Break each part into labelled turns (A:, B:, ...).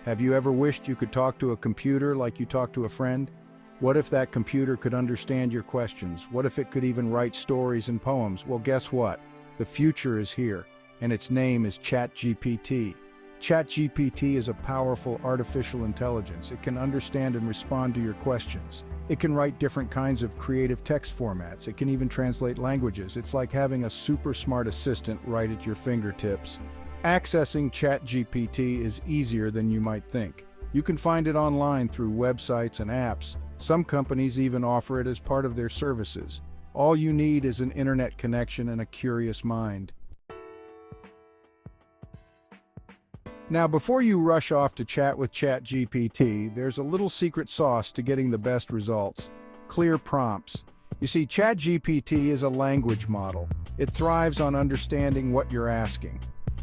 A: Have you ever wished you could talk to a computer like you talk to a friend? What if that computer could understand your questions? What if it could even write stories and poems? Well, guess what? The future is here, and its name is ChatGPT. ChatGPT is a powerful artificial intelligence. It can understand and respond to your questions. It can write different kinds of creative text formats. It can even translate languages. It's like having a super smart assistant right at your fingertips. Accessing ChatGPT is easier than you might think. You can find it online through websites and apps. Some companies even offer it as part of their services. All you need is an internet connection and a curious mind. Now, before you rush off to chat with ChatGPT, there's a little secret sauce to getting the best results: clear prompts. You see, ChatGPT is a language model. It thrives on understanding what you're asking.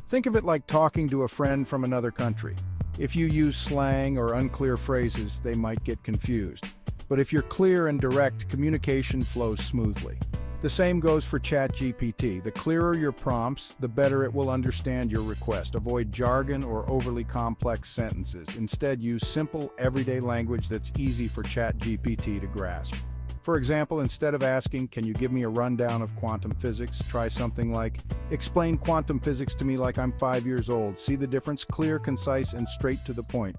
A: Think of it like talking to a friend from another country. If you use slang or unclear phrases, they might get confused. But if you're clear and direct, communication flows smoothly. The same goes for ChatGPT. The clearer your prompts, the better it will understand your request. Avoid jargon or overly complex sentences. Instead, use simple, everyday language that's easy for ChatGPT to grasp. For example, instead of asking, "Can you give me a rundown of quantum physics?" try something like, "Explain quantum physics to me like I'm 5 years old." See the difference? Clear, concise, and straight to the point.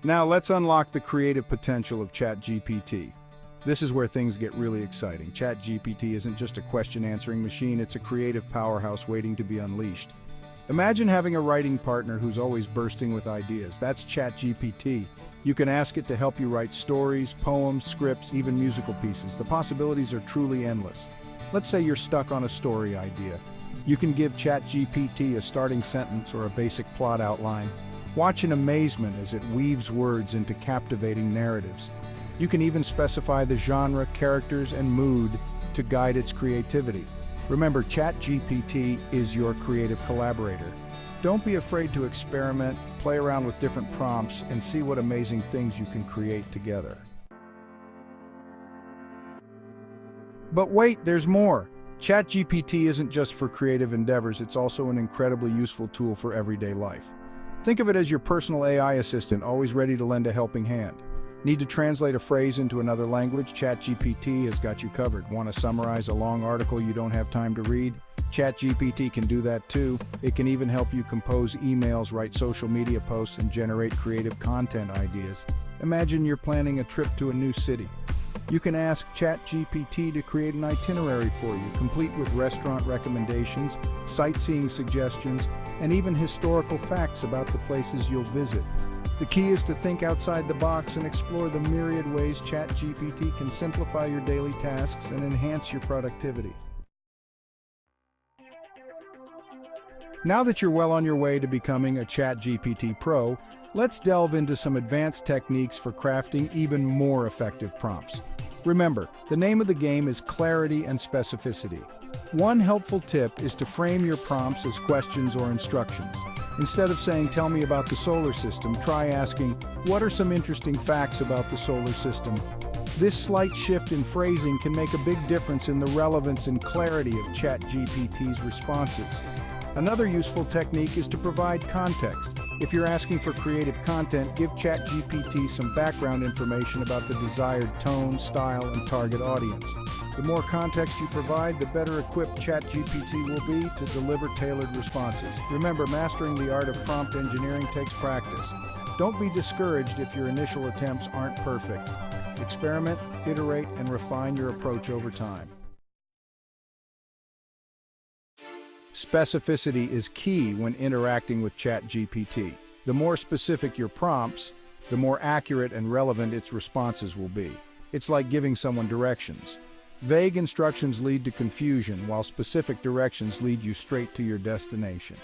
A: Now let's unlock the creative potential of ChatGPT. This is where things get really exciting. ChatGPT isn't just a question-answering machine, it's a creative powerhouse waiting to be unleashed. Imagine having a writing partner who's always bursting with ideas. That's ChatGPT. You can ask it to help you write stories, poems, scripts, even musical pieces. The possibilities are truly endless. Let's say you're stuck on a story idea. You can give ChatGPT a starting sentence or a basic plot outline. Watch in amazement as it weaves words into captivating narratives. You can even specify the genre, characters, and mood to guide its creativity. Remember, ChatGPT is your creative collaborator. Don't be afraid to experiment, play around with different prompts, and see what amazing things you can create together. But wait, there's more! ChatGPT isn't just for creative endeavors, it's also an incredibly useful tool for everyday life. Think of it as your personal AI assistant, always ready to lend a helping hand. Need to translate a phrase into another language? ChatGPT has got you covered. Want to summarize a long article you don't have time to read? ChatGPT can do that too. It can even help you compose emails, write social media posts, and generate creative content ideas. Imagine you're planning a trip to a new city. You can ask ChatGPT to create an itinerary for you, complete with restaurant recommendations, sightseeing suggestions, and even historical facts about the places you'll visit. The key is to think outside the box and explore the myriad ways ChatGPT can simplify your daily tasks and enhance your productivity. Now that you're well on your way to becoming a ChatGPT Pro, let's delve into some advanced techniques for crafting even more effective prompts. Remember, the name of the game is clarity and specificity. One helpful tip is to frame your prompts as questions or instructions. Instead of saying, "Tell me about the solar system," try asking, "What are some interesting facts about the solar system?" This slight shift in phrasing can make a big difference in the relevance and clarity of ChatGPT's responses. Another useful technique is to provide context. If you're asking for creative content, give ChatGPT some background information about the desired tone, style, and target audience. The more context you provide, the better equipped ChatGPT will be to deliver tailored responses. Remember, mastering the art of prompt engineering takes practice. Don't be discouraged if your initial attempts aren't perfect. Experiment, iterate, and refine your approach over time. Specificity is key when interacting with ChatGPT. The more specific your prompts, the more accurate and relevant its responses will be. It's like giving someone directions. Vague instructions lead to confusion, while specific directions lead you straight to your destination.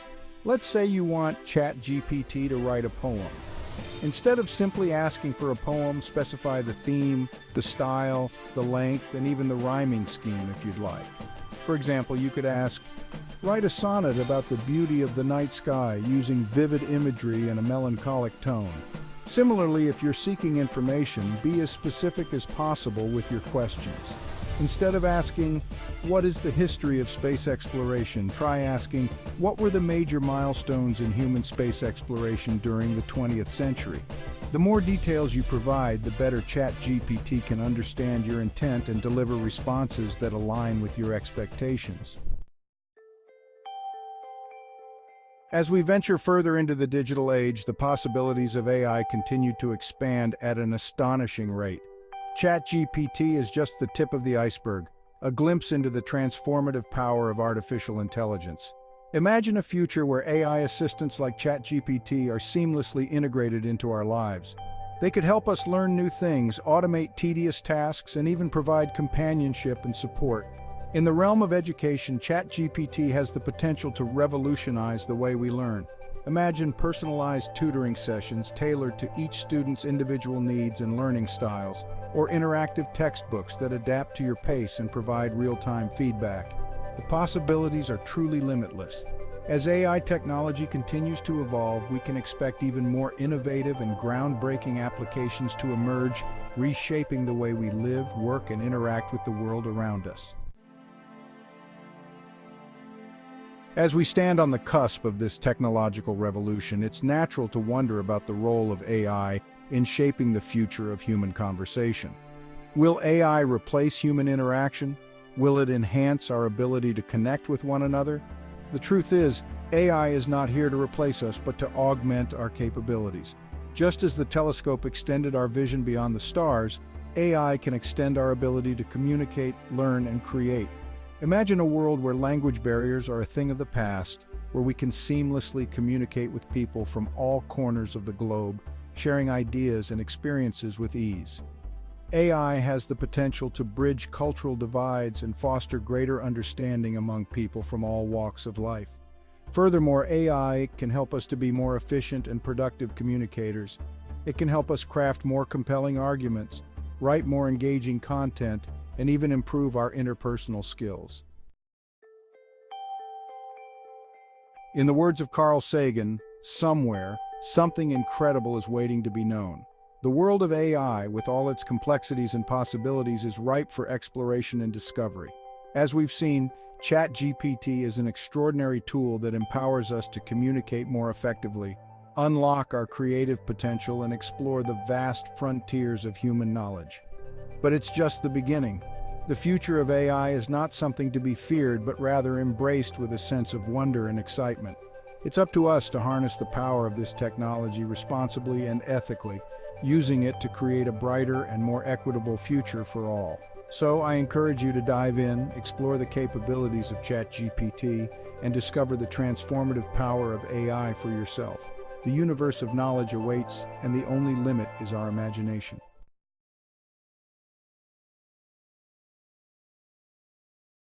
A: Let's say you want ChatGPT to write a poem. Instead of simply asking for a poem, specify the theme, the style, the length, and even the rhyming scheme if you'd like. For example, you could ask, "Write a sonnet about the beauty of the night sky using vivid imagery and a melancholic tone." Similarly, if you're seeking information, be as specific as possible with your questions. Instead of asking, "What is the history of space exploration?" try asking, "What were the major milestones in human space exploration during the 20th century?" The more details you provide, the better ChatGPT can understand your intent and deliver responses that align with your expectations. As we venture further into the digital age, the possibilities of AI continue to expand at an astonishing rate. ChatGPT is just the tip of the iceberg, a glimpse into the transformative power of artificial intelligence. Imagine a future where AI assistants like ChatGPT are seamlessly integrated into our lives. They could help us learn new things, automate tedious tasks, and even provide companionship and support. In the realm of education, ChatGPT has the potential to revolutionize the way we learn. Imagine personalized tutoring sessions tailored to each student's individual needs and learning styles, or interactive textbooks that adapt to your pace and provide real-time feedback. The possibilities are truly limitless. As AI technology continues to evolve, we can expect even more innovative and groundbreaking applications to emerge, reshaping the way we live, work, and interact with the world around us. As we stand on the cusp of this technological revolution, it's natural to wonder about the role of AI in shaping the future of human conversation. Will AI replace human interaction? Will it enhance our ability to connect with one another? The truth is, AI is not here to replace us, but to augment our capabilities. Just as the telescope extended our vision beyond the stars, AI can extend our ability to communicate, learn, and create. Imagine a world where language barriers are a thing of the past, where we can seamlessly communicate with people from all corners of the globe, sharing ideas and experiences with ease. AI has the potential to bridge cultural divides and foster greater understanding among people from all walks of life. Furthermore, AI can help us to be more efficient and productive communicators. It can help us craft more compelling arguments, write more engaging content, and even improve our interpersonal skills. In the words of Carl Sagan, somewhere, something incredible is waiting to be known. The world of AI, with all its complexities and possibilities, is ripe for exploration and discovery. As we've seen, ChatGPT is an extraordinary tool that empowers us to communicate more effectively, unlock our creative potential, and explore the vast frontiers of human knowledge. But it's just the beginning. The future of AI is not something to be feared, but rather embraced with a sense of wonder and excitement. It's up to us to harness the power of this technology responsibly and ethically, using it to create a brighter and more equitable future for all. So I encourage you to dive in, explore the capabilities of ChatGPT, and discover the transformative power of AI for yourself. The universe of knowledge awaits, and the only limit is our imagination.